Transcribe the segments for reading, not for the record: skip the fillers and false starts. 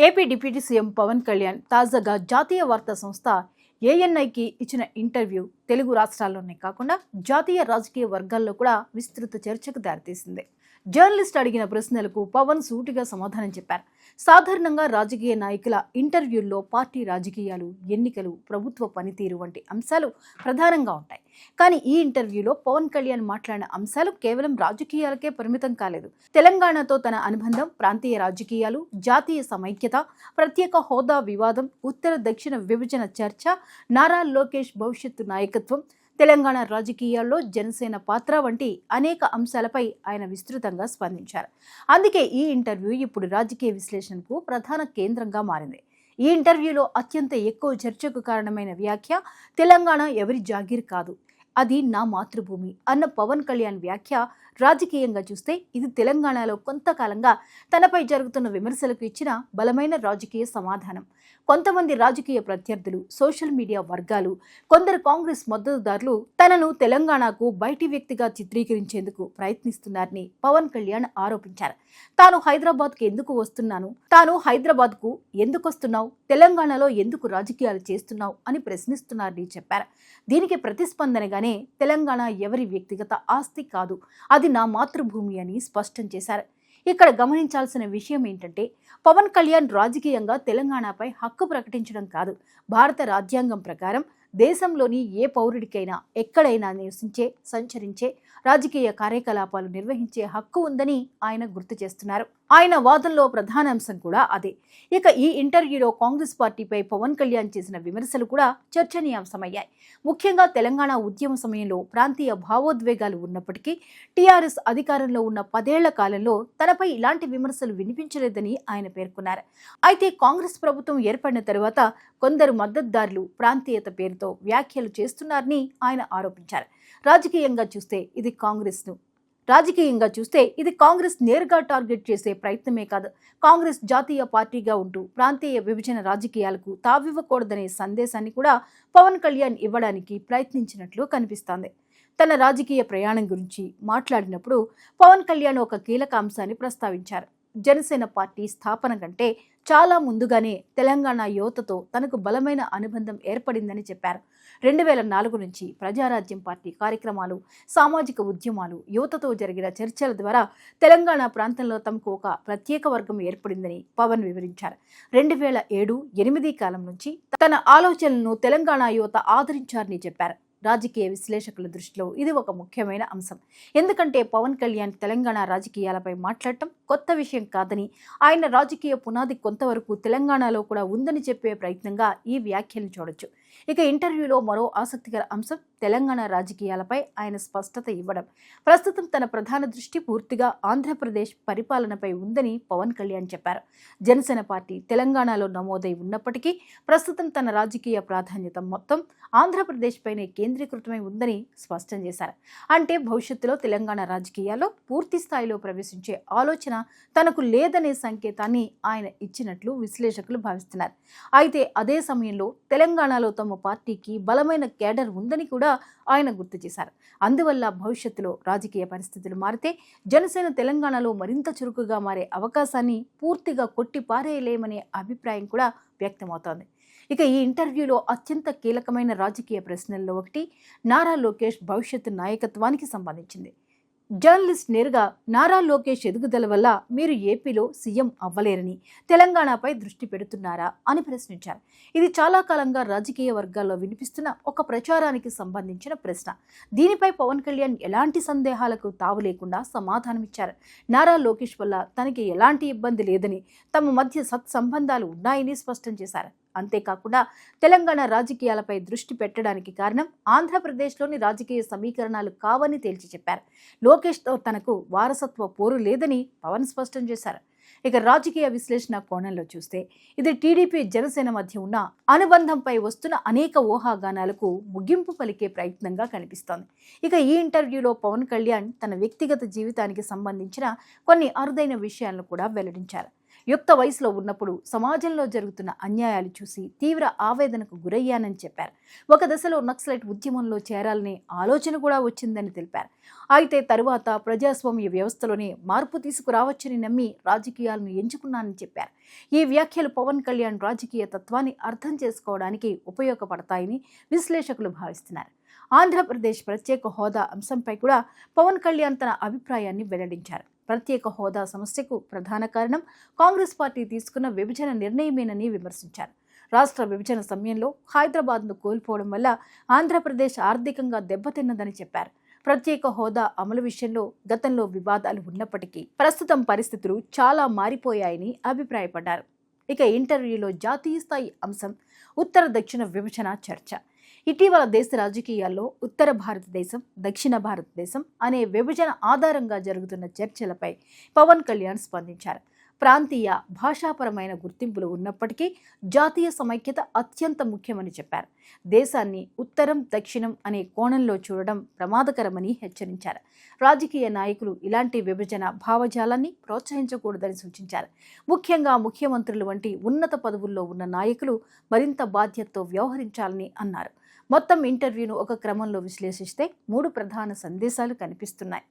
AP deputy CM Pawan Kalyan తాజాగా జాతీయ వార్తా సంస్థ ఏఎన్ఐకి ఇచ్చిన ఇంటర్వ్యూ తెలుగు రాష్ట్రాల్లోనే కాకుండా జాతీయ రాజకీయ వర్గాల్లో కూడా విస్తృత చర్చకు దారితీసింది. జర్నలిస్ట్ అడిగిన ప్రశ్నలకు పవన్ సూటిగా సమాధానం చెప్పారు. సాధారణంగా రాజకీయ నాయకుల ఇంటర్వ్యూల్లో పార్టీ రాజకీయాలు, ఎన్నికలు, ప్రభుత్వ పనితీరు వంటి అంశాలు ప్రధానంగా ఉంటాయి. కానీ ఈ ఇంటర్వ్యూలో పవన్ కళ్యాణ్ మాట్లాడిన అంశాలు కేవలం రాజకీయాలకే పరిమితం కాలేదు. తెలంగాణతో తన అనుబంధం, ప్రాంతీయ రాజకీయాలు, జాతీయ సమైక్యత, ప్రత్యేక హోదా వివాదం, ఉత్తర దక్షిణ విభజన చర్చ, నారా లోకేష్ భవిష్యత్తు నాయకత్వం, తెలంగాణ రాజకీయాల్లో జనసేన పాత్ర వంటి అనేక అంశాలపై ఆయన విస్తృతంగా స్పందించారు. అందుకే ఈ ఇంటర్వ్యూ ఇప్పుడు రాజకీయ విశ్లేషణకు ప్రధాన కేంద్రంగా మారింది. ఈ ఇంటర్వ్యూలో అత్యంత ఎక్కువ చర్చకు కారణమైన వ్యాఖ్య తెలంగాణ ఎవరి జాగీర్ కాదు, అది నా మాతృభూమి అన్న పవన్ కళ్యాణ్ వ్యాఖ్య రాజకీయంగా చూస్తే ఇది తెలంగాణలో కొంతకాలంగా తనపై జరుగుతున్న విమర్శలకు ఇచ్చిన బలమైన రాజకీయ సమాధానం. కొంతమంది రాజకీయ ప్రత్యర్థులు, సోషల్ మీడియా వర్గాలు, కొందరు కాంగ్రెస్ మద్దతుదారులు తనను తెలంగాణకు బయటి వ్యక్తిగా చిత్రీకరించేందుకు ప్రయత్నిస్తున్నారని పవన్ కళ్యాణ్ ఆరోపించారు. తాను హైదరాబాద్కు ఎందుకు వస్తున్నావు, తెలంగాణలో ఎందుకు రాజకీయాలు చేస్తున్నావు అని ప్రశ్నిస్తున్నారని చెప్పారు. దీనికి ప్రతిస్పందనగానే తెలంగాణ ఎవరి వ్యక్తిగత ఆస్తి కాదు, అది నా మాతృభూమి అని స్పష్టం చేశారు. ఇక్కడ గమనించాల్సిన విషయం ఏంటంటే పవన్ కళ్యాణ్ రాజకీయంగా తెలంగాణపై హక్కు ప్రకటించడం కాదు, భారత రాజ్యాంగం ప్రకారం దేశంలోని ఏ పౌరుడికైనా ఎక్కడైనా నివసించే, సంచరించే, రాజకీయ కార్యకలాపాలు నిర్వహించే హక్కు ఉందని ఆయన గుర్తు చేస్తున్నారు. ఆయన వాదనలో ప్రధాన అంశం కూడా అదే. ఇక ఈ ఇంటర్వ్యూలో కాంగ్రెస్ పార్టీపై పవన్ కళ్యాణ్ చేసిన విమర్శలు కూడా చర్చనీయాంశమయ్యాయి. ముఖ్యంగా తెలంగాణ ఉద్యమ సమయంలో ప్రాంతీయ భావోద్వేగాలు ఉన్నప్పటికీ టీఆర్ఎస్ అధికారంలో ఉన్న 10 ఏళ్ల కాలంలో తనపై ఇలాంటి విమర్శలు వినిపించలేదని ఆయన పేర్కొన్నారు. అయితే కాంగ్రెస్ ప్రభుత్వం ఏర్పడిన తరువాత కొందరు మద్దతుదారులు ప్రాంతీయత పేరుతో వ్యాఖ్యలు చేస్తున్నారని ఆయన ఆరోపించారు. రాజకీయంగా చూస్తే ఇది కాంగ్రెస్ నేరుగా టార్గెట్ చేసే ప్రయత్నమే కాదు, కాంగ్రెస్ జాతీయ పార్టీగా ఉంటూ ప్రాంతీయ విభజన రాజకీయాలకు తావివ్వకూడదనే సందేశాన్ని కూడా పవన్ కళ్యాణ్ ఇవ్వడానికి ప్రయత్నించినట్లు కనిపిస్తోంది. తన రాజకీయ ప్రయాణం గురించి మాట్లాడినప్పుడు పవన్ కళ్యాణ్ ఒక కీలక అంశాన్ని ప్రస్తావించారు. జనసేన పార్టీ స్థాపన కంటే చాలా ముందుగానే తెలంగాణ యువతతో తనకు బలమైన అనుబంధం ఏర్పడిందని చెప్పారు. 2004 నుంచి ప్రజారాజ్యం పార్టీ కార్యక్రమాలు, సామాజిక ఉద్యమాలు, యువతతో జరిగిన చర్చల ద్వారా తెలంగాణ ప్రాంతంలో తమకు ఒక ప్రత్యేక వర్గం ఏర్పడిందని పవన్ వివరించారు. 2007-8 కాలం నుంచి తన ఆలోచనలను తెలంగాణ యువత ఆదరించారని చెప్పారు. రాజకీయ విశ్లేషకుల దృష్టిలో ఇది ఒక ముఖ్యమైన అంశం. ఎందుకంటే పవన్ కళ్యాణ్ తెలంగాణ రాజకీయాలపై మాట్లాడటం కొత్త విషయం కాదని, ఆయన రాజకీయ పునాది కొంతవరకు తెలంగాణలో కూడా ఉందని చెప్పే ప్రయత్నంగా ఈ వ్యాఖ్యలను చూడొచ్చు. ఇక ఇంటర్వ్యూలో మరో ఆసక్తికర అంశం తెలంగాణ రాజకీయాలపై ఆయన స్పష్టత ఇవ్వడం. ప్రస్తుతం తన ప్రధాన దృష్టి పూర్తిగా ఆంధ్రప్రదేశ్ పరిపాలనపై ఉందని పవన్ కళ్యాణ్ చెప్పారు. జనసేన పార్టీ తెలంగాణలో నమోదై ఉన్నప్పటికీ ప్రస్తుతం తన రాజకీయ ప్రాధాన్యత మొత్తం ఆంధ్రప్రదేశ్ పైనే కేంద్రీకృతమై ఉందని స్పష్టం చేశారు. అంటే భవిష్యత్తులో తెలంగాణ రాజకీయాల్లో పూర్తి స్థాయిలో ప్రవేశించే ఆలోచన తనకు లేదనే సంకేతాన్ని ఆయన ఇచ్చినట్లు విశ్లేషకులు భావిస్తున్నారు. అయితే అదే సమయంలో తెలంగాణలో తమ పార్టీకి బలమైన కేడర్ ఉందని కూడా ఆయన గుర్తు చేశారు. అందువల్ల భవిష్యత్తులో రాజకీయ పరిస్థితులు మారితే జనసేన తెలంగాణలో మరింత చురుకుగా మారే అవకాశాన్ని పూర్తిగా కొట్టిపారేయలేమనే అభిప్రాయం కూడా వ్యక్తమవుతోంది. ఇక ఈ ఇంటర్వ్యూలో అత్యంత కీలకమైన రాజకీయ ప్రశ్నల్లో ఒకటి నారా లోకేష్ భవిష్యత్తు నాయకత్వానికి సంబంధించింది. జర్నలిస్ట్ నేరుగా నారా లోకేష్ ఎదుగుదల వల్ల మీరు ఏపీలో సీఎం అవ్వలేరని, తెలంగాణపై దృష్టి పెడుతున్నారా అని ప్రశ్నించారు. ఇది చాలా కాలంగా రాజకీయ వర్గాల్లో వినిపిస్తున్న ఒక ప్రచారానికి సంబంధించిన ప్రశ్న. దీనిపై పవన్ కళ్యాణ్ ఎలాంటి సందేహాలకు తావు లేకుండా సమాధానమిచ్చారు. నారా లోకేష్ వల్ల తనకి ఎలాంటి ఇబ్బంది లేదని, తమ మధ్య సత్సంబంధాలు ఉన్నాయని స్పష్టం చేశారు. అంతేకాకుండా తెలంగాణ రాజకీయాలపై దృష్టి పెట్టడానికి కారణం ఆంధ్రప్రదేశ్లోని రాజకీయ సమీకరణాలు కావని తేల్చి చెప్పారు. లోకేష్తో తనకు వారసత్వ పోరు లేదని పవన్ స్పష్టం చేశారు. ఇక రాజకీయ విశ్లేషణ కోణంలో చూస్తే ఇది టీడీపీ జనసేన మధ్య ఉన్న అనుబంధంపై వస్తున్న అనేక ఊహాగానాలకు ముగింపు పలికే ప్రయత్నంగా కనిపిస్తోంది. ఇక ఈ ఇంటర్వ్యూలో పవన్ కళ్యాణ్ తన వ్యక్తిగత జీవితానికి సంబంధించిన కొన్ని అరుదైన విషయాలను కూడా వెల్లడించారు. యుక్త వయసులో ఉన్నప్పుడు సమాజంలో జరుగుతున్న అన్యాయాలు చూసి తీవ్ర ఆవేదనకు గురయ్యానని చెప్పారు. ఒక దశలో నక్సలైట్ ఉద్యమంలో చేరాలనే ఆలోచన కూడా వచ్చిందని తెలిపారు. అయితే తరువాత ప్రజాస్వామ్య వ్యవస్థలోనే మార్పు తీసుకురావచ్చని నమ్మి రాజకీయాలను ఎంచుకున్నానని చెప్పారు. ఈ వ్యాఖ్యలు పవన్ కళ్యాణ్ రాజకీయ తత్వాన్ని అర్థం చేసుకోవడానికి ఉపయోగపడతాయని విశ్లేషకులు భావిస్తున్నారు. ఆంధ్రప్రదేశ్ ప్రత్యేక హోదా అంశంపై కూడా పవన్ కళ్యాణ్ తన అభిప్రాయాన్ని వెల్లడించారు. ప్రత్యేక హోదా సమస్యకు ప్రధాన కారణం కాంగ్రెస్ పార్టీ తీసుకున్న విభజన నిర్ణయమేనని విమర్శించారు. రాష్ట్ర విభజన సమయంలో హైదరాబాద్ను కోల్పోవడం వల్ల ఆంధ్రప్రదేశ్ ఆర్థికంగా దెబ్బతిన్నదని చెప్పారు. ప్రత్యేక హోదా అమలు విషయంలో గతంలో వివాదాలు ఉన్నప్పటికీ ప్రస్తుతం పరిస్థితులు చాలా మారిపోయాయని అభిప్రాయపడ్డారు. ఇక ఇంటర్వ్యూలో జాతీయ స్థాయి అంశం ఉత్తర దక్షిణ విభజన చర్చ. ఇటీవల దేశ రాజకీయాల్లో ఉత్తర భారతదేశం, దక్షిణ భారతదేశం అనే విభజన ఆధారంగా జరుగుతున్న చర్చలపై పవన్ కళ్యాణ్ స్పందించారు. ప్రాంతీయ భాషాపరమైన గుర్తింపులు ఉన్నప్పటికీ జాతీయ సమైక్యత అత్యంత ముఖ్యమని చెప్పారు. దేశాన్ని ఉత్తరం దక్షిణం అనే కోణంలో చూడడం ప్రమాదకరమని హెచ్చరించారు. రాజకీయ నాయకులు ఇలాంటి విభజన భావజాలాన్ని ప్రోత్సహించకూడదని సూచించారు. ముఖ్యంగా ముఖ్యమంత్రులు వంటి ఉన్నత పదవుల్లో ఉన్న నాయకులు మరింత బాధ్యతతో వ్యవహరించాలని అన్నారు. మొత్తం ఇంటర్వ్యూను ఒక క్రమంలో విశ్లేషిస్తే 3 ప్రధాన సందేశాలు కనిపిస్తున్నాయి.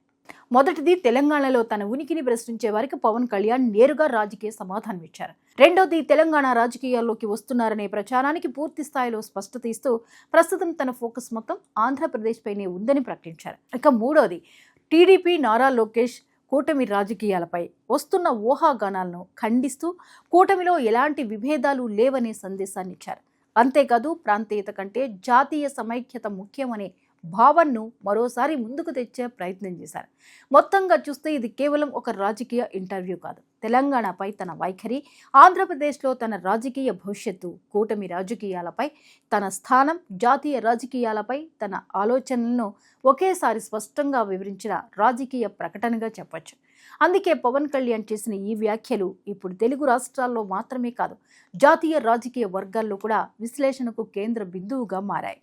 మొదటిది, తెలంగాణలో తన ఉనికిని ప్రశ్నించే వారికి పవన్ కళ్యాణ్ నేరుగా రాజకీయ సమాధానం ఇచ్చారు. రెండోది, తెలంగాణ రాజకీయాల్లోకి వస్తున్నారనే ప్రచారానికి పూర్తి స్థాయిలో స్పష్టత ఇస్తూ ప్రస్తుతం తన ఫోకస్ మొత్తం ఆంధ్రప్రదేశ్ పైనే ఉందని ప్రకటించారు. ఇక మూడోది, టీడీపీ నారా లోకేష్ కూటమి రాజకీయాలపై వస్తున్న ఊహాగానాలను ఖండిస్తూ కూటమిలో ఎలాంటి విభేదాలు లేవనే సందేశాన్ని ఇచ్చారు. అంతేకాదు, ప్రాంతీయత కంటే జాతీయ సమైక్యత ముఖ్యమనే భావనను మరోసారి ముందుకు తెచ్చే ప్రయత్నం చేశారు. మొత్తంగా చూస్తే ఇది కేవలం ఒక రాజకీయ ఇంటర్వ్యూ కాదు. తెలంగాణపై తన వైఖరి, ఆంధ్రప్రదేశ్లో తన రాజకీయ భవిష్యత్తు, కూటమి రాజకీయాలపై తన స్థానం, జాతీయ రాజకీయాలపై తన ఆలోచనలను ఒకేసారి స్పష్టంగా వివరించిన రాజకీయ ప్రకటనగా చెప్పొచ్చు. అందుకే పవన్ కళ్యాణ్ చేసిన ఈ వ్యాఖ్యలు ఇప్పుడు తెలుగు రాష్ట్రాల్లో మాత్రమే కాదు, జాతీయ రాజకీయ వర్గాల్లో కూడా విశ్లేషణకు కేంద్ర బిందువుగా మారాయి.